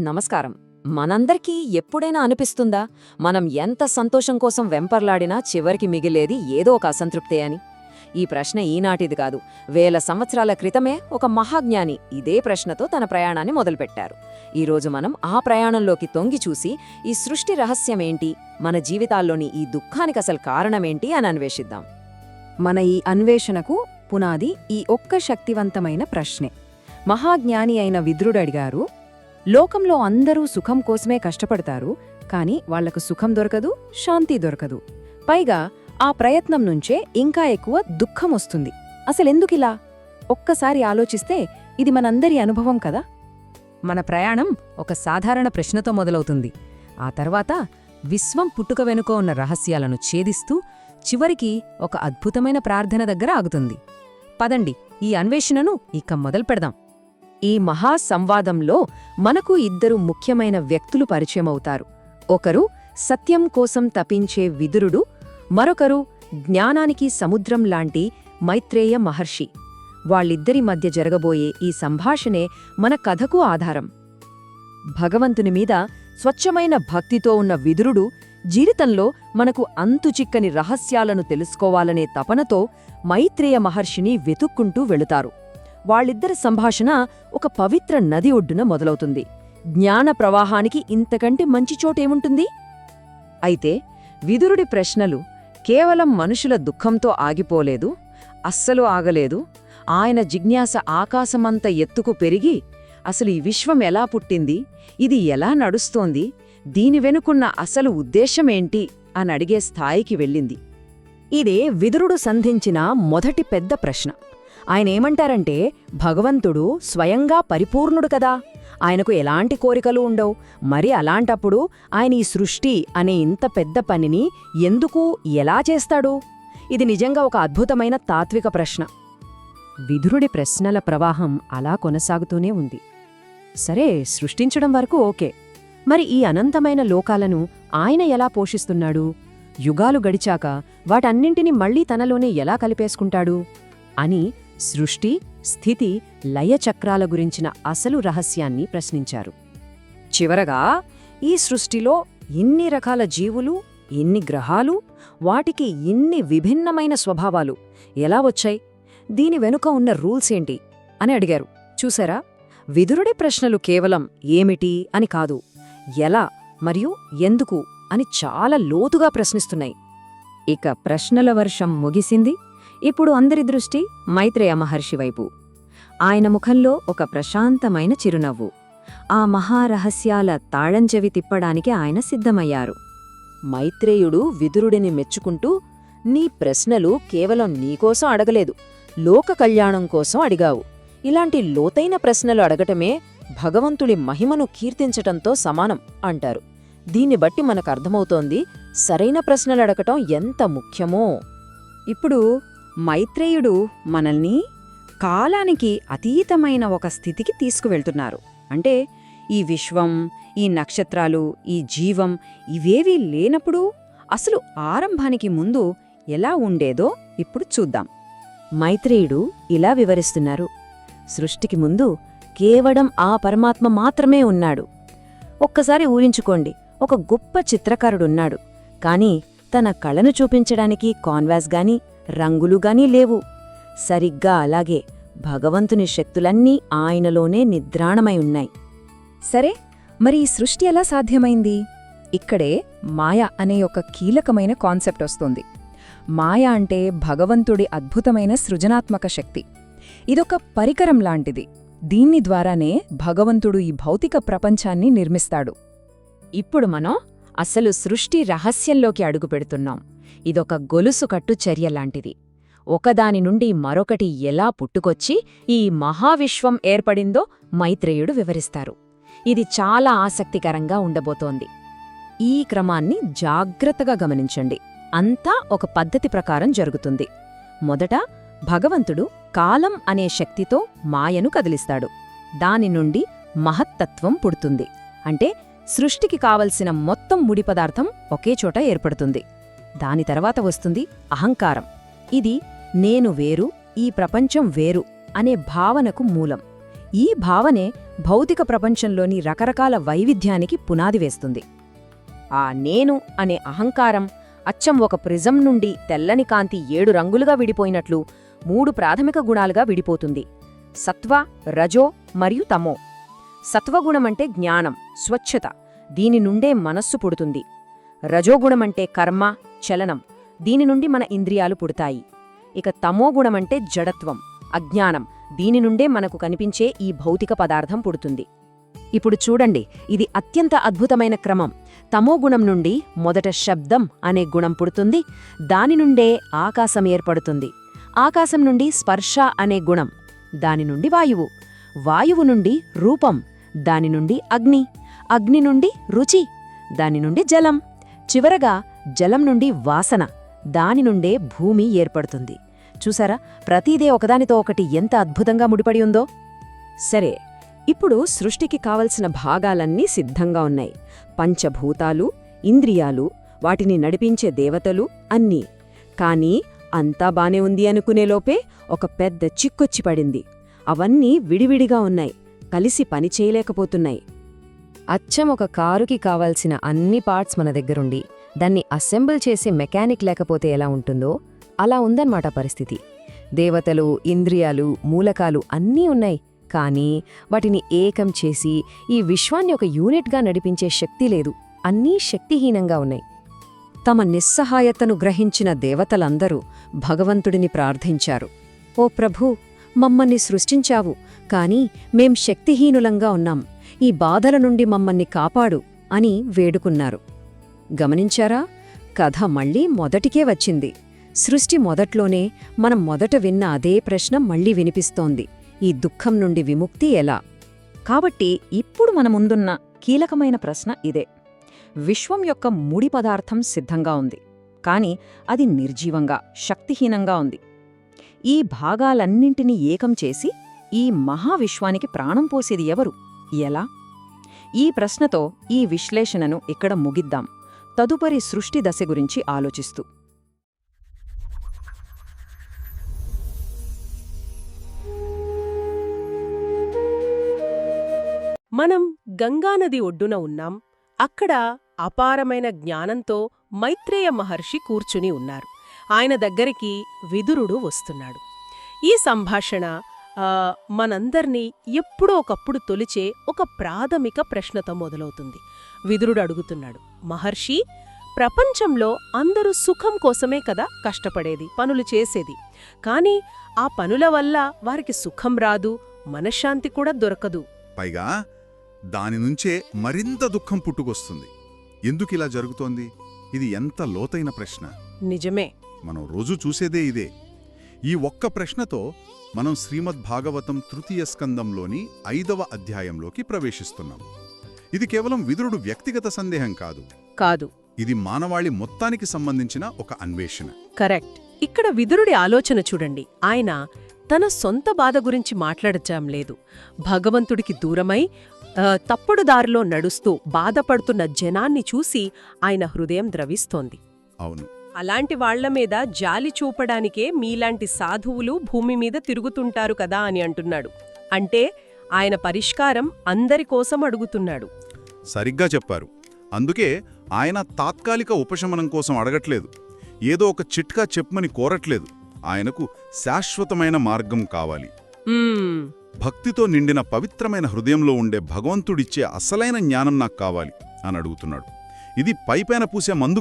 నమస్కారం. మనందరికీ ఎప్పుడైనా అనిపిస్తుందా మనం ఎంత సంతోషం కోసం వెంపర్లాడినా చివరికి మిగిలేది ఏదో ఒక అసంతృప్తే అని? ఈ ప్రశ్న ఈనాటిది కాదు. వేల సంవత్సరాల క్రితమే ఒక మహాజ్ఞాని ఇదే ప్రశ్నతో తన ప్రయాణాన్ని మొదలుపెట్టారు. ఈరోజు మనం ఆ ప్రయాణంలోకి తొంగి చూసి ఈ సృష్టి రహస్యమేంటి, మన జీవితాల్లోని ఈ దుఃఖానికసలు కారణమేంటి అని అన్వేషిద్దాం. మన ఈ అన్వేషణకు పునాది ఈ ఒక్క శక్తివంతమైన ప్రశ్నే. మహాజ్ఞాని అయిన విదురుడడిగారు, లోకంలో అందరూ సుఖం కోసమే కష్టపడతారు, కాని వాళ్లకు సుఖం దొరకదు, శాంతి దొరకదు. పైగా ఆ ప్రయత్నం నుంచే ఇంకా ఎక్కువ దుఃఖమొస్తుంది. అసలెందుకిలా? ఒక్కసారి ఆలోచిస్తే ఇది మనందరి అనుభవం కదా. మన ప్రయాణం ఒక సాధారణ ప్రశ్నతో మొదలవుతుంది. ఆ తర్వాత విశ్వం పుట్టుక వెనుక ఉన్న రహస్యాలను ఛేదిస్తూ చివరికి ఒక అద్భుతమైన ప్రార్థన దగ్గర ఆగుతుంది. పదండి, ఈ అన్వేషణను ఇక మొదలుపెడదాం. ఈ మహాసంవాదంలో మనకు ఇద్దరు ముఖ్యమైన వ్యక్తులు పరిచయమవుతారు. ఒకరు సత్యం కోసం తపించే విదురుడు, మరొకరు జ్ఞానానికి సముద్రం లాంటి మైత్రేయ మహర్షి. వాళ్ళిద్దరి మధ్య జరగబోయే ఈ సంభాషణే మన కథకు ఆధారం. భగవంతుని మీద స్వచ్ఛమైన భక్తితో ఉన్న విదురుడు జీవితంలో మనకు అంతుచిక్కని రహస్యాలను తెలుసుకోవాలనే తపనతో మైత్రేయ మహర్షిని వెతుక్కుంటూ వెళుతారు. వాళ్ళిద్దరి సంభాషణ ఒక పవిత్ర నది ఒడ్డున మొదలవుతుంది. జ్ఞాన ప్రవాహానికి ఇంతకంటే మంచి చోటేముంటుంది? అయితే విదురుడి ప్రశ్నలు కేవలం మనుషుల దుఃఖంతో ఆగిపోలేదు, అస్సలు ఆగలేదు. ఆయన జిజ్ఞాస ఆకాశమంత ఎత్తుకు పెరిగి, అసలు ఈ విశ్వం ఎలా పుట్టింది, ఇది ఎలా నడుస్తోంది, దీని వెనుకున్న అసలు ఉద్దేశమేంటి అని అడిగే స్థాయికి వెళ్ళింది. ఇదే విదురుడు సంధించిన మొదటి పెద్ద ప్రశ్న. ఆయనేమంటారంటే, భగవంతుడు స్వయంగా పరిపూర్ణుడు కదా, ఆయనకు ఎలాంటి కోరికలు ఉండవు. మరి అలాంటప్పుడు ఆయన ఈ సృష్టి అనే ఇంత పెద్ద పనిని ఎందుకు, ఎలా చేస్తాడు? ఇది నిజంగా ఒక అద్భుతమైన తాత్విక ప్రశ్న. విదురుడి ప్రశ్నల ప్రవాహం అలా కొనసాగుతూనే ఉంది. సరే, సృష్టించడం వరకు ఓకే. మరి ఈ అనంతమైన లోకాలను ఆయన ఎలా పోషిస్తున్నాడు? యుగాలు గడిచాక వాటన్నింటినీ మళ్లీ తనలోనే ఎలా కలిపేసుకుంటాడు అని సృష్టి, స్థితి, లయ చక్రాల గురించిన అసలు రహస్యాన్ని ప్రశ్నించారు. చివరగా ఈ సృష్టిలో ఎన్ని రకాల జీవులు, ఎన్ని గ్రహాలు, వాటికి ఇన్ని విభిన్నమైన స్వభావాలు ఎలా వచ్చాయి, దీని వెనుక ఉన్న రూల్స్ ఏంటి అని అడిగారు. చూసారా, విదురుడి ప్రశ్నలు కేవలం ఏమిటి అని కాదు, ఎలా మరియు ఎందుకు అని చాలా లోతుగా ప్రశ్నిస్తున్నాయి. ఇక ప్రశ్నల వర్షం ముగిసింది. ఇప్పుడు అందరి దృష్టి మైత్రేయ మహర్షి వైపు. ఆయన ముఖంలో ఒక ప్రశాంతమైన చిరునవ్వు. ఆ మహారహస్యాల తాళంచెవి తిప్పడానికి ఆయన సిద్ధమయ్యారు. మైత్రేయుడు విదురుడిని మెచ్చుకుంటూ, నీ ప్రశ్నలు కేవలం నీకోసం అడగలేదు, లోక కళ్యాణం కోసం అడిగావు. ఇలాంటి లోతైన ప్రశ్నలు అడగటమే భగవంతుడి మహిమను కీర్తించటంతో సమానం అంటారు. దీన్ని బట్టి మనకర్థమవుతోంది సరైన ప్రశ్నలు అడగటం ఎంత ముఖ్యమో. ఇప్పుడు మైత్రేయుడు మనల్ని కాలానికి అతీతమైన ఒక స్థితికి తీసుకువెళ్తున్నారు. అంటే ఈ విశ్వం, ఈ నక్షత్రాలు, ఈ జీవం ఇవేవీ లేనప్పుడు అసలు ఆరంభానికి ముందు ఎలా ఉండేదో ఇప్పుడు చూద్దాం. మైత్రేయుడు ఇలా వివరిస్తున్నారు. సృష్టికి ముందు కేవలం ఆ పరమాత్మ మాత్రమే ఉన్నాడు. ఒక్కసారి ఊహించుకోండి, ఒక గొప్ప చిత్రకారుడున్నాడు, కాని తన కళను చూపించడానికి కాన్వాస్ గాని రంగులు గానీ లేవు. సరిగ్గా అలాగే భగవంతుని శక్తులన్నీ ఆయనలోనే నిద్రాణమై ఉన్నాయి. సరే, మరి ఈ సృష్టి ఎలా సాధ్యమైంది? ఇక్కడే మాయ అనే ఒక కీలకమైన కాన్సెప్ట్ వస్తుంది. మాయ అంటే భగవంతుడి అద్భుతమైన సృజనాత్మక శక్తి. ఇదొక పరికరం లాంటిది. దీన్ని ద్వారానే భగవంతుడు ఈ భౌతిక ప్రపంచాన్ని నిర్మిస్తాడు. ఇప్పుడు మనం అసలు సృష్టి రహస్యంలోకి అడుగుపెడుతున్నాం. ఇదొక గొలుసు కట్టు చర్యలాంటిది. ఒకదాని నుండి మరొకటి ఎలా పుట్టుకొచ్చి ఈ మహావిశ్వం ఏర్పడిందో మైత్రేయుడు వివరిస్తారు. ఇది చాలా ఆసక్తికరంగా ఉండబోతోంది. ఈ క్రమాన్ని జాగ్రత్తగా గమనించండి. అంతా ఒక పద్ధతి ప్రకారం జరుగుతుంది. మొదట భగవంతుడు కాలం అనే శక్తితో మాయను కదిలిస్తాడు. దాని నుండి మహత్తత్వం పుడుతుంది. అంటే సృష్టికి కావలసిన మొత్తం ముడి పదార్థం ఒకే చోట ఏర్పడుతుంది. దాని తర్వాత వస్తుంది అహంకారం. ఇది నేను వేరు, ఈ ప్రపంచం వేరు అనే భావనకు మూలం. ఈ భావనే భౌతిక ప్రపంచంలోని రకరకాల వైవిధ్యానికి పునాది వేస్తుంది. ఆ నేను అనే అహంకారం అచ్చం ఒక ప్రిజం నుండి తెల్లని కాంతి 7 రంగులుగా విడిపోయినట్లు 3 ప్రాథమిక గుణాలుగా విడిపోతుంది: సత్వ, రజో మరియు తమో. సత్వగుణమంటే జ్ఞానం, స్వచ్ఛత, దీని నుండే మనస్సు పుడుతుంది. రజోగుణమంటే కర్మ, చలనం, దీని నుండి మన ఇంద్రియాలు పుడతాయి. ఇక తమోగుణమంటే జడత్వం, అజ్ఞానం, దీని నుండే మనకు కనిపించే ఈ భౌతిక పదార్థం పుడుతుంది. ఇప్పుడు చూడండి, ఇది అత్యంత అద్భుతమైన క్రమం. తమోగుణం నుండి మొదట శబ్దం అనే గుణం పుడుతుంది, దాని నుండే ఆకాశం ఏర్పడుతుంది. ఆకాశం నుండి స్పర్శ అనే గుణం, దాని నుండి వాయువు, వాయువు నుండి రూపం, దాని నుండి అగ్ని, అగ్ని నుండి రుచి, దాని నుండి జలం, చివరగా జలం నుండి వాసన, దాని నుండే భూమి ఏర్పడుతుంది. చూసారా, ప్రతిదే ఒకదానితో ఒకటి ఎంత అద్భుతంగా ముడిపడి ఉందో. సరే, ఇప్పుడు సృష్టికి కావలసిన భాగాలన్నీ సిద్ధంగా ఉన్నాయి. పంచభూతాలు, ఇంద్రియాలు, వాటిని నడిపించే దేవతలు, అన్నీ. కానీ అంతా బానే ఉంది అనుకునేలోపే ఒక పెద్ద చిక్కొచ్చి పడింది. అవన్నీ విడివిడిగా ఉన్నాయి, కలిసి పనిచేయలేకపోతున్నాయి. అచ్చం ఒక కారుకి కావాల్సిన అన్ని పార్ట్స్ మన దగ్గరుండి దాన్ని అసెంబుల్ చేసే మెకానిక్ లేకపోతే ఎలా ఉంటుందో అలా ఉందన్నమాట పరిస్థితి. దేవతలు, ఇంద్రియాలు, మూలకాలు అన్నీ ఉన్నాయి, కానీ వాటిని ఏకం చేసి ఈ విశ్వాన్ని ఒక యూనిట్గా నడిపించే శక్తి లేదు. అన్నీ శక్తిహీనంగా ఉన్నాయి. తమ నిస్సహాయతను గ్రహించిన దేవతలందరూ భగవంతుడిని ప్రార్థించారు. ఓ ప్రభూ, మమ్మల్ని సృష్టించావు, కాని మేం శక్తిహీనులంగా ఉన్నాం, ఈ బాధల నుండి మమ్మల్ని కాపాడు అని వేడుకున్నారు. గమనించారా, కథ మళ్ళీ మొదటికే వచ్చింది. సృష్టి మొదట్లోనే మనం మొదట విన్న అదే ప్రశ్న మళ్ళీ వినిపిస్తోంది: ఈ దుఃఖం నుండి విముక్తి ఎలా? కాబట్టి ఇప్పుడు మన ముందున్న కీలకమైన ప్రశ్న ఇదే. విశ్వం యొక్క ముడి పదార్థం సిద్ధంగా ఉంది, కాని అది నిర్జీవంగా, శక్తిహీనంగా ఉంది. ఈ భాగాలన్నింటినీ ఏకం చేసి ఈ మహావిశ్వానికి ప్రాణం పోసేది ఎవరు, ఎలా? ఈ ప్రశ్నతో ఈ విశ్లేషణను ఇక్కడ ముగిద్దాం, తదుపరి సృష్టి దశ గురించి ఆలోచిస్తూ. మనం గంగానది ఒడ్డున ఉన్నాం. అక్కడ అపారమైన జ్ఞానంతో మైత్రేయ మహర్షి కూర్చుని ఉన్నారు. ఆయన దగ్గరికి విదురుడు వస్తున్నాడు. ఈ సంభాషణ మనందర్నీ ఎప్పుడో ఒకప్పుడు తొలిచే ఒక ప్రాథమిక ప్రశ్నతో మొదలవుతుంది. విదురుడు అడుగుతున్నాడు: మహర్షి, ప్రపంచంలో అందరూ సుఖం కోసమే కదా కష్టపడేది, పనులు చేసేది. కాని ఆ పనుల వల్ల వారికి సుఖం రాదు, మనశ్శాంతి కూడా దొరకదు. పైగా దానినుంచే మరింత దుఃఖం పుట్టుకొస్తుంది. ఎందుకిలా జరుగుతోంది? ఇది ఎంత లోతైన ప్రశ్న. నిజమే, మనం రోజూ చూసేదే ఇదే. ఈ ఒక్క ప్రశ్నతో మనం శ్రీమద్భాగవతం తృతీయ స్కందంలోని 5వ అధ్యాయంలోకి ప్రవేశిస్తున్నాం. ఇది కేవలం విదురుడు వ్యక్తిగత సందేహం కాదు, ఇది మానవాళి మొత్తానికి సంబంధించిన ఒక అన్వేషణ. కరెక్ట్. ఇక్కడ విదురుడి ఆలోచన చూడండి. ఆయన తన సొంత బాధ గురించి మాట్లాడటం లేదు. భగవంతుడికి దూరమై తప్పుడు దారిలో నడుస్తూ బాధపడుతున్న జనాన్ని చూసి ఆయన హృదయం ద్రవిస్తోంది. అవును, అలాంటి వాళ్ల మీద జాలి చూపడానికే మీలాంటి సాధువులు భూమి మీద తిరుగుతుంటారు కదా అని అంటున్నాడు. అంటే ఆయన పరిష్కారం అందరి కోసం అడుగుతున్నాడు. సరిగ్గా చెప్పారు. అందుకే ఆయన తాత్కాలిక ఉపశమనం కోసం అడగట్లేదు, ఏదో ఒక చిట్కా చెప్పమని కోరట్లేదు. ఆయనకు శాశ్వతమైన మార్గం కావాలి. భక్తితో నిండిన పవిత్రమైన హృదయంలో ఉండే భగవంతుడిచ్చే అసలైన జ్ఞానం నాకు కావాలి అని అడుగుతున్నాడు. ఇది పైపైన పూసే మందు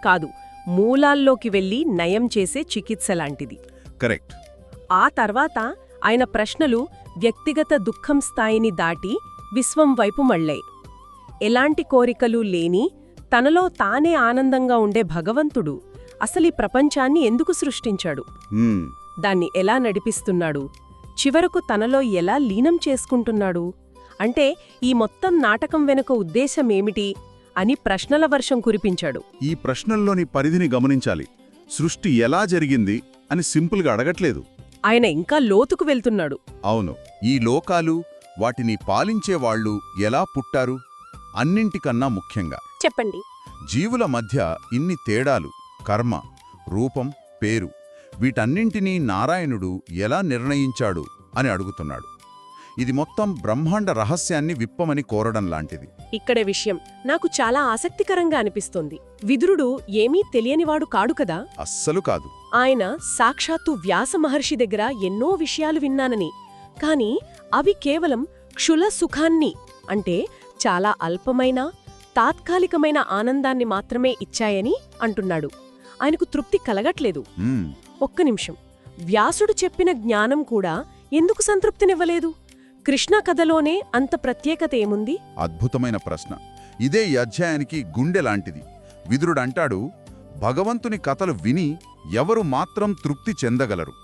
కాదు, మూలాల్లోకి వెళ్లి నయం చేసే చికిత్స లాంటిది. కరెక్ట్. ఆ తర్వాత ఆయన ప్రశ్నలు వ్యక్తిగత దుఃఖం స్థాయిని దాటి విశ్వం వైపు మళ్ళాయి. ఎలాంటి కోరికలు లేని, తనలో తానే ఆనందంగా ఉండే భగవంతుడు అసలీ ప్రపంచాన్ని ఎందుకు సృష్టించాడు? దాన్ని ఎలా నడిపిస్తున్నాడు? చివరకు తనలో ఎలా లీనం చేసుకుంటున్నాడు? అంటే ఈ మొత్తం నాటకం వెనుక ఉద్దేశమేమిటి అని ప్రశ్నల వర్షం కురిపించాడు. ఈ ప్రశ్నల్లోని పరిధిని గమనించాలి. సృష్టి ఎలా జరిగింది అని సింపుల్గా అడగట్లేదు. ఆయన ఇంకా లోతుకు వెళ్తున్నాడు. అవును, ఈ లోకాలు, వాటిని పాలించేవాళ్లు ఎలా పుట్టారు, అన్నింటికన్నా ముఖ్యంగా చెప్పండి. జీవుల మధ్య ఇన్ని తేడాలు, కర్మ, రూపం, పేరు, వీటన్నింటినీ నారాయణుడు ఎలా నిర్ణయించాడు అని అడుగుతున్నాడు. ఇది మొత్తం బ్రహ్మాండ రహస్యాన్ని విప్పమని కోరడం లాంటిది. ఇక్కడే విషయం నాకు చాలా ఆసక్తికరంగా అనిపిస్తోంది. విదురుడు ఏమీ తెలియనివాడు కాడు కదా. అస్సలు కాదు. ఆయన సాక్షాత్తు వ్యాస మహర్షి దగ్గర ఎన్నో విషయాలు విన్నానని, కాని అవి కేవలం క్షుల సుఖాన్ని అంటే చాలా అల్పమైన తాత్కాలికమైన ఆనందాన్ని మాత్రమే ఇచ్చాయని అంటున్నాడు. ఆయనకు తృప్తి కలగట్లేదు. ఒక్క నిమిషం, వ్యాసుడు చెప్పిన జ్ఞానం కూడా ఎందుకు సంతృప్తినివ్వలేదు? కృష్ణ కథలోనే అంత ప్రత్యేకత ఏముంది? అద్భుతమైన ప్రశ్న. ఇదే ఈ అధ్యాయానికి గుండె లాంటిది. విదురుడంటాడు, భగవంతుని కథలు విని ఎవరు మాత్రం తృప్తి చెందగలరు.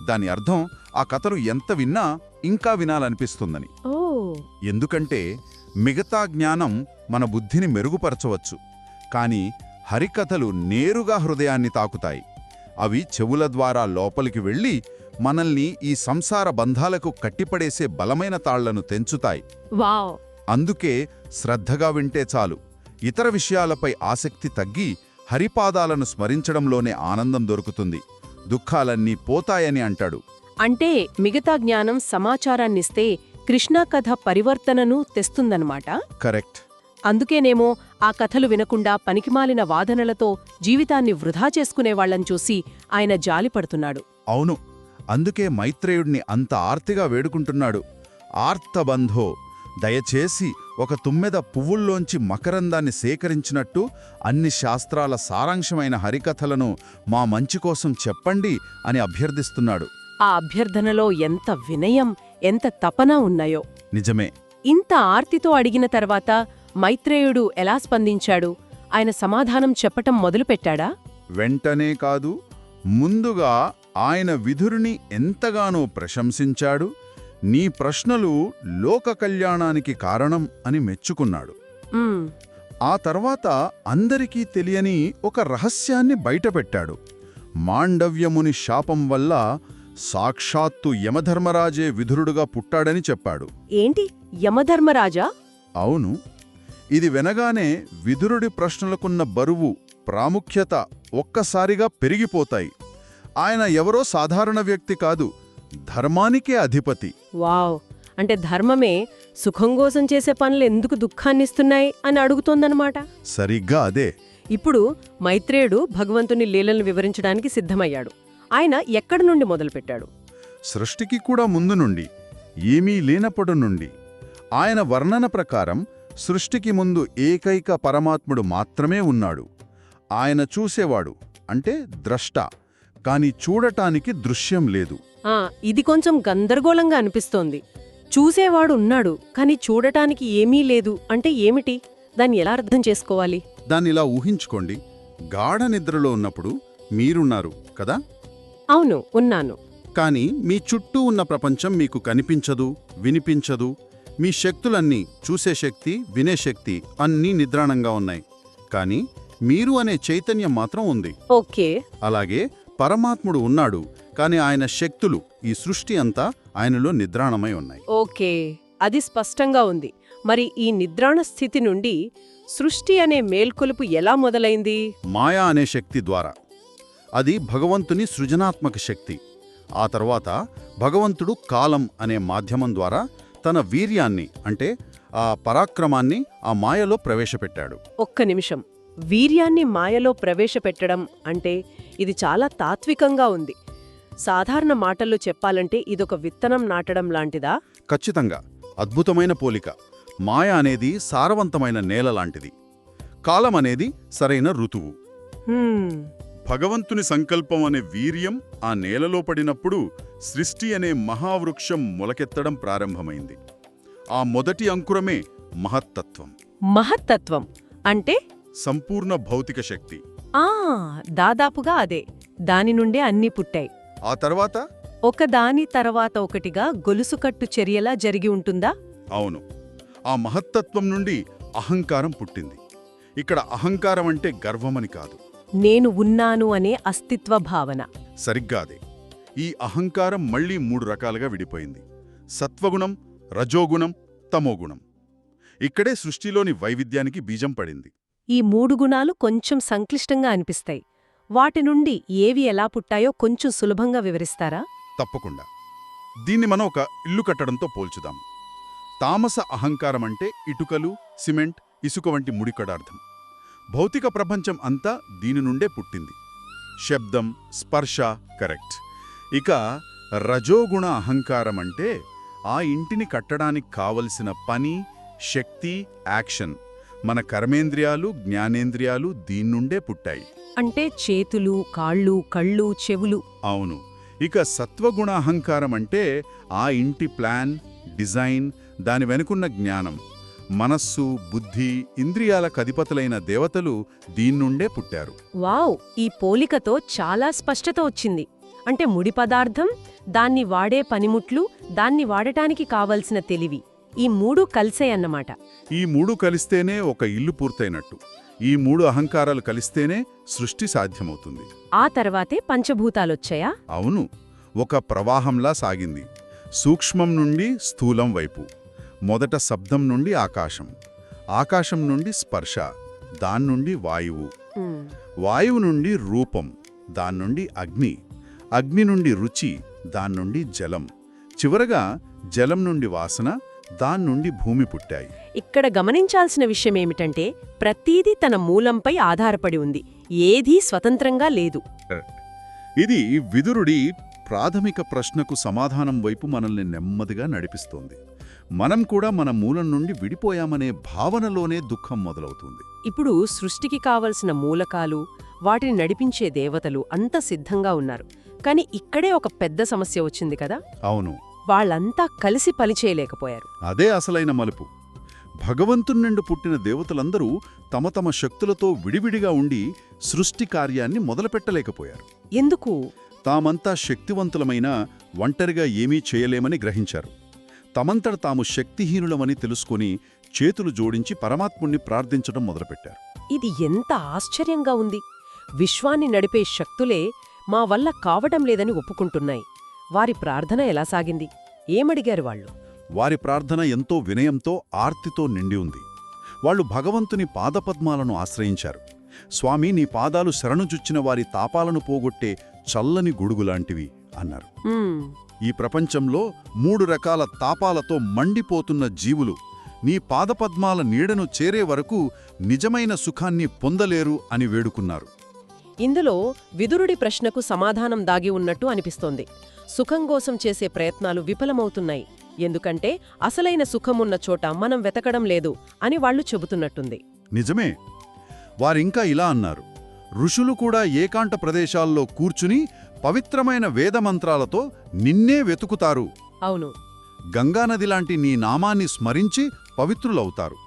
దాని అర్థం ఆ కథలు ఎంత విన్నా ఇంకా వినాలనిపిస్తుందని. ఓ, ఎందుకంటే మిగతా జ్ఞానం మన బుద్ధిని మెరుగుపరచవచ్చు, కాని హరికథలు నేరుగా హృదయాన్ని తాకుతాయి. అవి చెవుల ద్వారా లోపలికి వెళ్ళి మనల్ని ఈ సంసార బంధాలకు కట్టిపడేసే బలమైన తాళ్లను తెంచుతాయి. వావ్! అందుకే శ్రద్ధగా వింటే చాలు, ఇతర విషయాలపై ఆసక్తి తగ్గి హరిపాదాలను స్మరించడంలోనే ఆనందం దొరుకుతుంది. దుఃఖాలన్నీ పోతాయని అంటాడు. అంటే మిగతా జ్ఞానం సమాచారాన్నిస్తే కృష్ణా కథ పరివర్తనను తెస్తుందన్నమాట. కరెక్ట్. అందుకేనేమో ఆ కథలు వినకుండా పనికిమాలిన వాదనలతో జీవితాన్ని వృధా చేసుకునేవాళ్లను చూసి ఆయన జాలిపడుతున్నాడు. అవును, అందుకే మైత్రేయుడిని అంత ఆర్తిగా వేడుకుంటున్నాడు. ఆర్తబంధో, దయచేసి ఒక తుమ్మెద పువ్వుల్లోంచి మకరందాన్ని సేకరించినట్టు అన్ని శాస్త్రాల సారాంశమైన హరికథలను మా మంచి కోసం చెప్పండి అని అభ్యర్థిస్తున్నాడు. ఆ అభ్యర్థనలో ఎంత వినయం, ఎంత తపన ఉన్నాయో. నిజమే. ఇంత ఆర్తితో అడిగిన తర్వాత మైత్రేయుడు ఎలా స్పందించాడు? ఆయన సమాధానం చెప్పటం మొదలుపెట్టాడా? వెంటనే కాదు, ముందుగా ఆయన విదురుని ఎంతగానో ప్రశంసించాడు. నీ ప్రశ్నలు లోక కళ్యాణానికి కారణం అని మెచ్చుకున్నాడు. ఆ తర్వాత అందరికీ తెలియని ఒక రహస్యాన్ని బయటపెట్టాడు. మాండవ్యముని శాపం వల్ల సాక్షాత్తు యమధర్మరాజే విదురుడుగా పుట్టాడని చెప్పాడు. ఏంటి, యమధర్మరాజా? అవును. ఇది వినగానే విదురుడి ప్రశ్నలకున్న బరువు, ప్రాముఖ్యత ఒక్కసారిగా పెరిగిపోతాయి. ఆయన ఎవరో సాధారణ వ్యక్తి కాదు, ధర్మానికే అధిపతి. వావ్! అంటే ధర్మమే సుఖం కోసం చేసే పనులు ఎందుకు దుఃఖాన్నిస్తున్నాయి అని అడుగుతోందన్నమాట. సరిగ్గా అదే. ఇప్పుడు మైత్రేయుడు భగవంతుని లీలలను వివరించడానికి సిద్ధమయ్యాడు. ఆయన ఎక్కడి నుండి మొదలుపెట్టాడు? సృష్టికి కూడా ముందు నుండి, ఏమీ లేనప్పటి నుండి. ఆయన వర్ణన ప్రకారం సృష్టికి ముందు ఏకైక పరమాత్ముడు మాత్రమే ఉన్నాడు. ఆయన చూసేవాడు, అంటే ద్రష్ట, కాని చూడటానికి దృశ్యం లేదు. ఇది కొంచెం గందరగోళంగా అనిపిస్తోంది. చూసేవాడు ఉన్నాడు, కాని చూడటానికి ఏమీ లేదు అంటే ఏమిటి? దాన్ని ఎలా అర్థం చేసుకోవాలి? దాన్నిలా ఊహించుకోండి. గాఢ నిద్రలో ఉన్నప్పుడు మీరున్నారు కదా? అవును, ఉన్నాను. కాని మీ చుట్టూ ఉన్న ప్రపంచం మీకు కనిపించదు, వినిపించదు. మీ శక్తులన్నీ, చూసే శక్తి, వినే శక్తి అన్నీ నిద్రాణంగా ఉన్నాయి. కాని మీరు అనే చైతన్యం మాత్రం ఉంది. ఓకే. అలాగే పరమాత్ముడు ఉన్నాడు, కాని ఆయన శక్తులు, ఈ సృష్టి అంతా ఆయనలో నిద్రాణమై ఉన్నాయి. ఓకే, అది స్పష్టంగా ఉంది. మరి ఈ నిద్రాణ స్థితి నుండి సృష్టి అనే మేల్కొలుపు ఎలా మొదలైంది? మాయా అనే శక్తి ద్వారా. అది భగవంతుని సృజనాత్మక శక్తి. ఆ తర్వాత భగవంతుడు కాలం అనే మాధ్యమం ద్వారా తన వీర్యాన్ని, అంటే ఆ పరాక్రమాన్ని ఆ మాయలో ప్రవేశపెట్టాడు. ఒక్క నిమిషం, వీర్యాన్ని మాయలో ప్రవేశపెట్టడం అంటే ఇది చాలా తాత్వికంగా ఉంది. సాధారణ మాటల్లో చెప్పాలంటే ఇదొక విత్తనం నాటడం లాంటిదా? ఖచ్చితంగా. అద్భుతమైన పోలిక. మాయ అనేది సారవంతమైన నేల లాంటిది. కాలం అనేది సరైన ఋతువు. భగవంతుని సంకల్పం అనే వీర్యం ఆ నేలలో పడినప్పుడు సృష్టి అనే మహావృక్షం మొలకెత్తడం ప్రారంభమైంది. ఆ మొదటి అంకురమే మహత్తత్వం. మహత్తత్వం అంటే సంపూర్ణ భౌతిక శక్తి. దాదాపుగా అదే. దాని నుండే అన్నీ పుట్టాయి. ఆ తర్వాత ఒకదాని తర్వాత ఒకటిగా గొలుసుకట్టు చర్యలా జరిగి ఉంటుందా? అవును. ఆ మహత్తత్వం నుండి అహంకారం పుట్టింది. ఇక్కడ అహంకారం అంటే గర్వమని కాదు, నేను ఉన్నాను అనే అస్తిత్వ భావన. సరిగ్గా అదే. ఈ అహంకారం మళ్లీ 3 రకాలుగా విడిపోయింది: సత్వగుణం, రజోగుణం, తమోగుణం. ఇక్కడే సృష్టిలోని వైవిధ్యానికి బీజం పడింది. ఈ 3 గుణాలు కొంచెం సంక్లిష్టంగా అనిపిస్తాయి. వాటి నుండి ఏవి ఎలా పుట్టాయో కొంచెం సులభంగా వివరిస్తారా? తప్పకుండా. దీన్ని మనం ఒక ఇల్లు కట్టడంతో పోల్చుదాం. తామస అహంకారం అంటే ఇటుకలు, సిమెంట్, ఇసుక వంటి ముడికడార్థం. భౌతిక ప్రపంచం అంతా దీని నుండే పుట్టింది. శబ్దం, స్పర్శ కరెక్ట్. ఇక రజోగుణ అహంకారం అంటే ఆ ఇంటిని కట్టడానికి కావలసిన పని, శక్తి, యాక్షన్. మన కర్మేంద్రియాలు, జ్ఞానేంద్రియాలు దీన్నుండే పుట్టాయి. అంటే చేతులు, కాళ్ళు, కళ్ళు, చెవులు. అవును. ఇక సత్వగుణ అహంకారం అంటే ఆ ఇంటి ప్లాన్, డిజైన్, దాని వెనుకున్న జ్ఞానం. మనస్సు, బుద్ధి, ఇంద్రియాలకు అధిపతులైన దేవతలు దీన్నుండే పుట్టారు. వావ్! ఈ పోలికతో చాలా స్పష్టత వచ్చింది. అంటే ముడి పదార్థం, దాన్ని వాడే పనిముట్లు, దాన్ని వాడటానికి కావలసిన తెలివి, ఈ మూడు కలిసేయన్నమాట. ఈ మూడు కలిస్తేనే ఒక ఇల్లు పూర్తయినట్టు. ఈ మూడు అహంకారాలు కలిస్తేనే సృష్టి సాధ్యమవుతుంది. ఆ తర్వాతే పంచభూతాలొచ్చాయా? అవును. ఒక ప్రవాహంలా సాగింది. సూక్ష్మం నుండి స్థూలం వైపు. మొదట శబ్దం నుండి ఆకాశం, ఆకాశం నుండి స్పర్శ, దాన్నుండి వాయువు, వాయువు నుండి రూపం, దాన్నుండి అగ్ని, అగ్ని నుండి రుచి, దాన్నుండి జలం, చివరగా జలం నుండి వాసన, దాన్నుండి భూమి పుట్టాయి. ఇక్కడ గమనించాల్సిన విషయమేమిటంటే ప్రతీదీ తన మూలంపై ఆధారపడి ఉంది. ఏదీ స్వతంత్రంగా లేదు. ఇది విదురుడి ప్రాథమిక ప్రశ్నకు సమాధానం వైపు మనల్ని నెమ్మదిగా నడిపిస్తోంది. మనం కూడా మన మూలం నుండి విడిపోయామనే భావనలోనే దుఃఖం మొదలవుతుంది. ఇప్పుడు సృష్టికి కావలసిన మూలకాలు, వాటిని నడిపించే దేవతలు అంత సిద్ధంగా ఉన్నారు. కాని ఇక్కడే ఒక పెద్ద సమస్య వచ్చింది కదా. అవును. వాళ్ళంతా కలిసి పనిచేయలేకపోయారు. అదే అసలైన మలుపు. భగవంతుని నుండి పుట్టిన దేవతలందరూ తమ తమ శక్తులతో విడివిడిగా ఉండి సృష్టి కార్యాన్ని మొదలుపెట్టలేకపోయారు. ఎందుకు? తామంతా శక్తివంతులమైన ఒంటరిగా ఏమీ చేయలేమని గ్రహించారు. తమంతట తాము శక్తిహీనులమని తెలుసుకుని చేతులు జోడించి పరమాత్ముణ్ణి ప్రార్థించడం మొదలుపెట్టారు. ఇది ఎంత ఆశ్చర్యంగా ఉంది. విశ్వాన్ని నడిపే శక్తులే మా వల్ల కావటం లేదని ఒప్పుకుంటున్నాయి. వారి ప్రార్థన ఎలా సాగింది? ఏమడిగారు వాళ్ళు? వారి ప్రార్థన ఎంతో వినయంతో, ఆర్తితో నిండి ఉంది. వాళ్ళు భగవంతుని పాదపద్మాలను ఆశ్రయించారు. స్వామి, నీ పాదాలు శరణుజుచ్చిన వారి తాపాలను పోగొట్టే చల్లని గొడుగులాంటివి అన్నారు. ఈ ప్రపంచంలో 3 రకాల తాపాలతో మండిపోతున్న జీవులు నీ పాదపద్మాల నీడను చేరే వరకు నిజమైన సుఖాన్ని పొందలేరు అని వేడుకున్నారు. ఇందులో విదురుడి ప్రశ్నకు సమాధానం దాగి ఉన్నట్టు అనిపిస్తోంది. సుఖం కోసం చేసే ప్రయత్నాలు విఫలమవుతున్నాయి. ఎందుకంటే అసలైన సుఖమున్న చోట మనం వెతకడం లేదు అని వాళ్ళు చెబుతున్నట్టుంది. నిజమే. వారింకా ఇలా అన్నారు. ఋషులు కూడా ఏకాంత ప్రదేశాల్లో కూర్చుని పవిత్రమైన వేదమంత్రాలతో నిన్నే వెతుకుతారు. అవును. గంగానదిలాంటి నీ నామాన్ని స్మరించి పవిత్రులవుతారు.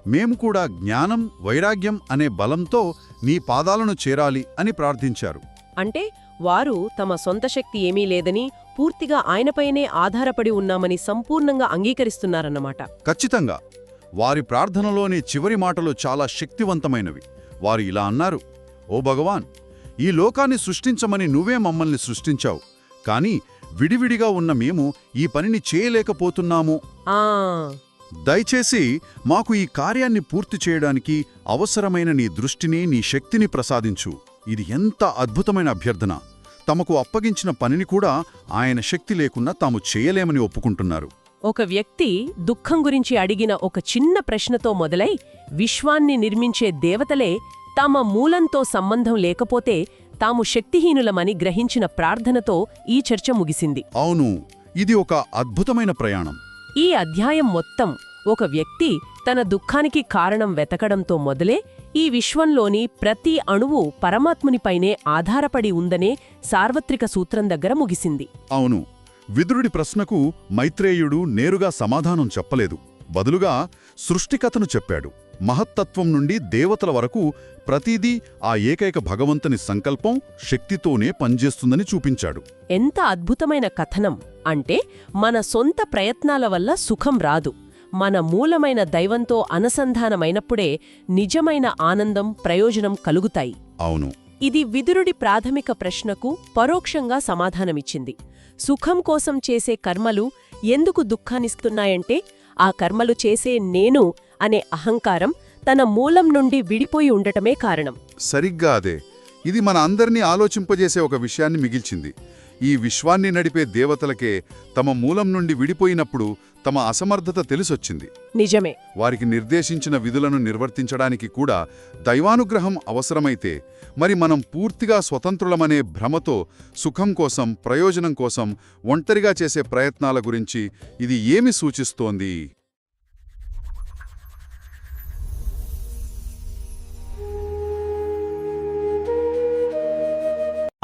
మేము కూడా జ్ఞానం, వైరాగ్యం అనే బలంతో నీ పాదాలను చేరాలి అని ప్రార్థించారు. అంటే వారు తమ సొంత శక్తి ఏమీ లేదని, పూర్తిగా ఆయనపైనే ఆధారపడి ఉన్నామని సంపూర్ణంగా అంగీకరిస్తున్నారన్నమాట. ఖచ్చితంగా. వారి ప్రార్థనలోని చివరి మాటలు చాలా శక్తివంతమైనవి. వారు ఇలా అన్నారు: ఓ భగవాన్, ఈ లోకాన్ని సృష్టించమని నువ్వే మమ్మల్ని సృష్టించావు. కాని విడివిడిగా ఉన్న మేము ఈ పనిని చేయలేకపోతున్నాము. దయచేసి మాకు ఈ కార్యాన్ని పూర్తి చేయడానికి అవసరమైన నీ దృష్టిని, నీ శక్తిని ప్రసాదించు. ఇది ఎంత అద్భుతమైన అభ్యర్థన. తమకు అప్పగించిన పనిని కూడా ఆయన శక్తి లేకుండా తాము చేయలేమని ఒప్పుకుంటున్నారు. ఒక వ్యక్తి దుఃఖం గురించి అడిగిన ఒక చిన్న ప్రశ్నతో మొదలై, విశ్వాన్ని నిర్మించే దేవతలే తమ మూలంతో సంబంధం లేకపోతే తాము శక్తిహీనులమని గ్రహించిన ప్రార్థనతో ఈ చర్చ ముగిసింది. అవును, ఇది ఒక అద్భుతమైన ప్రయాణం. ఈ అధ్యాయం మొత్తం ఒక వ్యక్తి తన దుఃఖానికి కారణం వెతకడంతో మొదలే ఈ విశ్వంలోని ప్రతి అణువు పరమాత్మునిపైనే ఆధారపడి ఉందనే సార్వత్రిక సూత్రం దగ్గర ముగిసింది. అవును. విదురుడి ప్రశ్నకు మైత్రేయుడు నేరుగా సమాధానం చెప్పలేదు. బదులుగా సృష్టికథను చెప్పాడు. మహత్తత్వం నుండి దేవతల వరకు ప్రతిదీ ఆ ఏకైక భగవంతుని సంకల్పం, శక్తితోనే పనిచేస్తుందని చూపించాడు. ఎంత అద్భుతమైన కథనం అంటే, మన సొంత ప్రయత్నాల వల్ల సుఖం రాదు. మన మూలమైన దైవంతో అనుసంధానమైనప్పుడే నిజమైన ఆనందం, ప్రయోజనం కలుగుతాయి. అవును. ఇది విదురుడి ప్రాథమిక ప్రశ్నకు పరోక్షంగా సమాధానమిచ్చింది. సుఖం కోసం చేసే కర్మలు ఎందుకు దుఃఖాన్నిస్తున్నాయంటే, ఆ కర్మలు చేసే నేను అనే అహంకారం తన మూలం నుండి విడిపోయి ఉండటమే కారణం. సరిగ్గా అదే. ఇది మన అందరినీ ఆలోచింపజేసే ఒక విషయాన్ని మిగిల్చింది. ఈ విశ్వాన్ని నడిపే దేవతలకే తమ మూలం నుండి విడిపోయినప్పుడు తమ అసమర్థత తెలిసొచ్చింది. నిజమే. వారికి నిర్దేశించిన విధులను నిర్వర్తించడానికి కూడా దైవానుగ్రహం అవసరమైతే మరి మనం పూర్తిగా స్వతంత్రులమనే భ్రమతో సుఖం కోసం, ప్రయోజనం కోసం ఒంటరిగా చేసే ప్రయత్నాల గురించి ఇది ఏమి సూచిస్తోంది?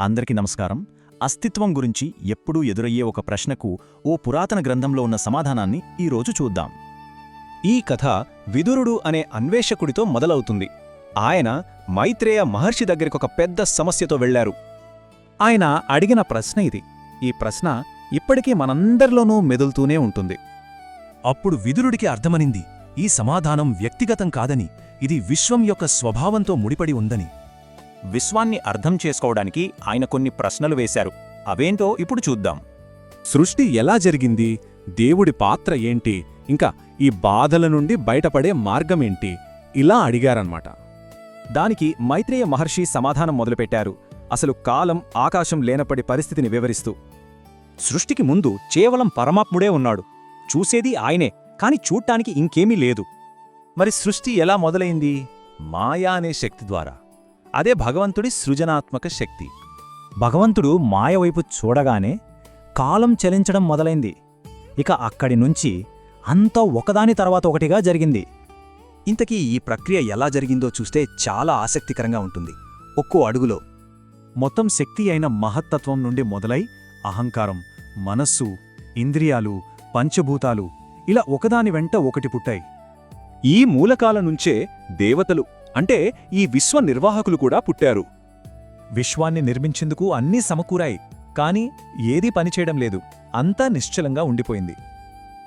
అందరికీ నమస్కారం. అస్తిత్వం గురించి ఎప్పుడూ ఎదురయ్యే ఒక ప్రశ్నకు ఓ పురాతన గ్రంథంలో ఉన్న సమాధానాన్ని ఈరోజు చూద్దాం. ఈ కథ విదురుడు అనే అన్వేషకుడితో మొదలవుతుంది. ఆయన మైత్రేయ మహర్షి దగ్గరికొక పెద్ద సమస్యతో వెళ్లారు. ఆయన అడిగిన ప్రశ్న ఇది. ఈ ప్రశ్న ఇప్పటికీ మనందరిలోనూ మెదులుతూనే ఉంటుంది. అప్పుడు విదురుడికి అర్థమనింది, ఈ సమాధానం వ్యక్తిగతం కాదని, ఇది విశ్వం యొక్క స్వభావంతో ముడిపడి ఉందని. విశ్వాన్ని అర్థం చేసుకోవడానికి ఆయన కొన్ని ప్రశ్నలు వేశారు. అవేంటో ఇప్పుడు చూద్దాం. సృష్టి ఎలా జరిగింది, దేవుడి పాత్ర ఏంటి, ఇంకా ఈ బాధల నుండి బయటపడే మార్గమేంటి, ఇలా అడిగారన్నమాట. దానికి మైత్రేయ మహర్షి సమాధానం మొదలుపెట్టారు. అసలు కాలం, ఆకాశం లేనప్పటి పరిస్థితిని వివరిస్తూ, సృష్టికి ముందు కేవలం పరమాత్ముడే ఉన్నాడు. చూసేది ఆయనే, కాని చూడ్డానికి ఇంకేమీ లేదు. మరి సృష్టి ఎలా మొదలైంది? మాయా అనే శక్తి ద్వారా. అదే భగవంతుడి సృజనాత్మక శక్తి. భగవంతుడు మాయవైపు చూడగానే కాలం చలించడం మొదలైంది. ఇక అక్కడి నుంచి అంతా ఒకదాని తర్వాత ఒకటిగా జరిగింది. ఇంతకీ ఈ ప్రక్రియ ఎలా జరిగిందో చూస్తే చాలా ఆసక్తికరంగా ఉంటుంది. ఒక్కో అడుగులో మొత్తం శక్తి అయిన మహత్తత్వం నుండి మొదలై అహంకారం, మనస్సు, ఇంద్రియాలు, పంచభూతాలు ఇలా ఒకదాని వెంట ఒకటి పుట్టాయి. ఈ మూలకాల నుంచే దేవతలు అంటే ఈ విశ్వ నిర్వాహకులు కూడా పుట్టారు. విశ్వాన్ని నిర్మించేందుకు అన్నీ సమకూరాయి, కాని ఏదీ పనిచేయడం లేదు. అంతా నిశ్చలంగా ఉండిపోయింది.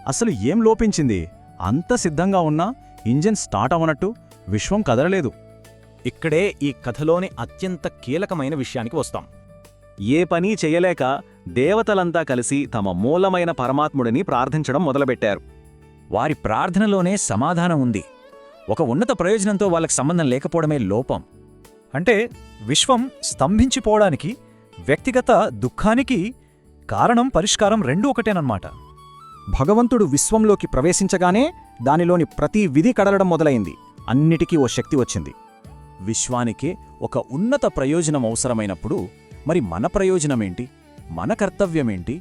అసలు ఏం లోపించింది? అంత సిద్ధంగా ఉన్నా ఇంజిన్ స్టార్ట్ అవనట్టు విశ్వం కదలలేదు. ఇక్కడే ఈ కథలోని అత్యంత కీలకమైన విషయానికి వస్తాం. ఏ పనీ చెయ్యలేక దేవతలంతా కలిసి తమ మూలమైన పరమాత్ముడిని ప్రార్థించడం మొదలుపెట్టారు. వారి ప్రార్థనలోనే సమాధానం ఉంది. ఒక ఉన్నత ప్రయోజనంతో వాళ్ళకి సంబంధం లేకపోవడమే లోపం. అంటే విశ్వం స్తంభించిపోవడానికి, వ్యక్తిగత దుఃఖానికి కారణం, పరిష్కారం రెండూ ఒకటేనన్నమాట. భగవంతుడు విశ్వంలోకి ప్రవేశించగానే దానిలోని ప్రతి విధి కదలడం మొదలైంది. అన్నిటికీ ఓ శక్తి వచ్చింది. విశ్వానికే ఒక ఉన్నత ప్రయోజనం అవసరమైనప్పుడు మరి మన ప్రయోజనమేంటి, మన కర్తవ్యమేంటి?